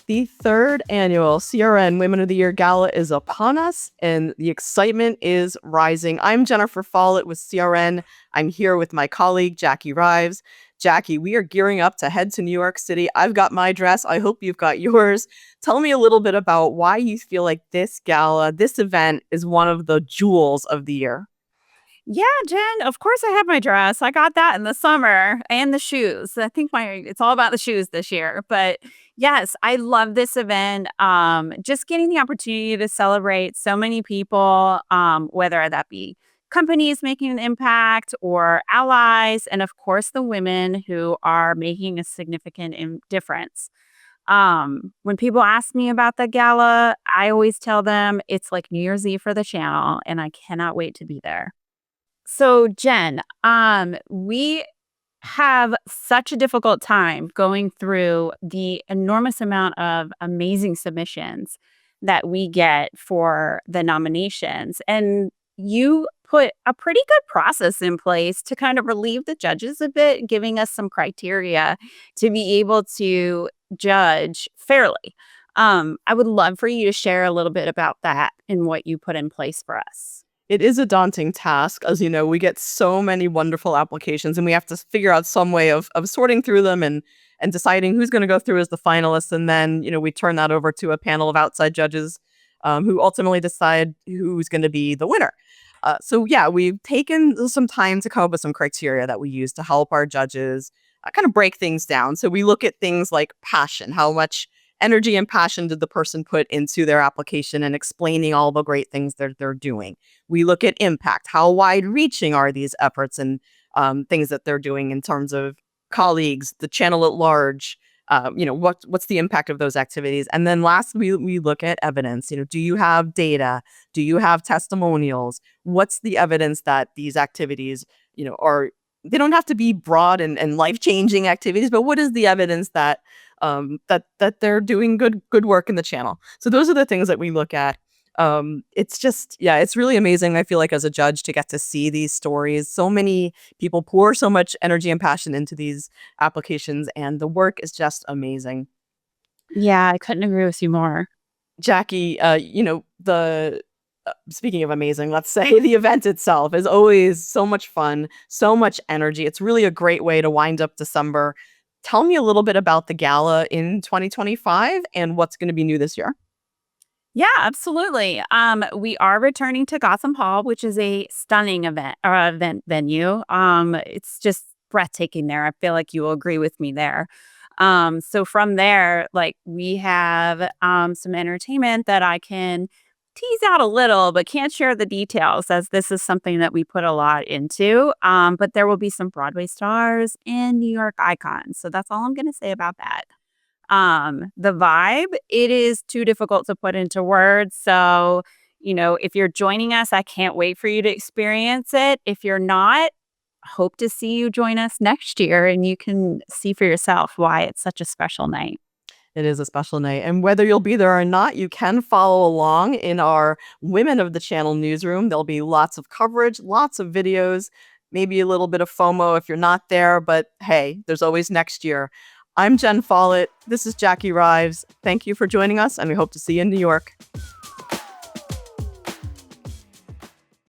The third annual CRN Women of the Year Gala is upon us, and the excitement is rising. I'm Jennifer Follett with CRN. I'm here with my colleague, Jacquie Rives. Jacquie, we are gearing up to head to New York City. I've got my dress. I hope you've got yours. Tell me a little bit about why you feel like this gala, this event, is one of the jewels of the year. Yeah, Jen, of course I have my dress. I got that in the summer and the shoes. I think it's all about the shoes this year. But yes, I love this event. Just getting the opportunity to celebrate so many people, whether that be companies making an impact or allies, and of course the women who are making a significant difference. When people ask me about the gala, I always tell them it's like New Year's Eve for the channel, and I cannot wait to be there. So, Jen, we have such a difficult time going through the enormous amount of amazing submissions that we get for the nominations. And you put a pretty good process in place to kind of relieve the judges a bit, giving us some criteria to be able to judge fairly. I would love for you to share a little bit about that and what you put in place for us. It is a daunting task. As you know, we get so many wonderful applications, and we have to figure out some way of sorting through them and deciding who's going to go through as the finalists. And then, we turn that over to a panel of outside judges who ultimately decide who's going to be the winner. So yeah, we've taken some time to come up with some criteria that we use to help our judges kind of break things down. So we look at things like passion, how much energy and passion did the person put into their application and explaining all the great things they're doing. We look at impact, how wide reaching are these efforts and things that they're doing in terms of colleagues, the channel at large. What's the impact of those activities? And then last, we look at evidence. Do you have data? Do you have testimonials? What's the evidence that these activities, are, they don't have to be broad and life-changing activities, but what is the evidence that that they're doing good work in the channel? So those are the things that we look at. It's just, yeah, it's really amazing. I feel like as a judge to get to see these stories, so many people pour so much energy and passion into these applications, and the work is just amazing. Yeah, I couldn't agree with you more. Jacquie, the speaking of amazing, let's say the event itself is always so much fun, so much energy. It's really a great way to wind up December. Tell me a little bit about the gala in 2025 and what's going to be new this year. Yeah, absolutely. We are returning to Gotham Hall, which is a stunning event venue. It's just breathtaking there. I feel like you will agree with me there. So from there, like we have some entertainment that I can tease out a little, but can't share the details as this is something that we put a lot into. But there will be some Broadway stars and New York icons. So that's all I'm going to say about that. The vibe, it is too difficult to put into words. So, if you're joining us, I can't wait for you to experience it. If you're not, hope to see you join us next year and you can see for yourself why it's such a special night. It is a special night. And whether you'll be there or not, you can follow along in our Women of the Channel newsroom. There'll be lots of coverage, lots of videos, maybe a little bit of FOMO if you're not there. But hey, there's always next year. I'm Jen Follett. This is Jacquie Rives. Thank you for joining us, and we hope to see you in New York.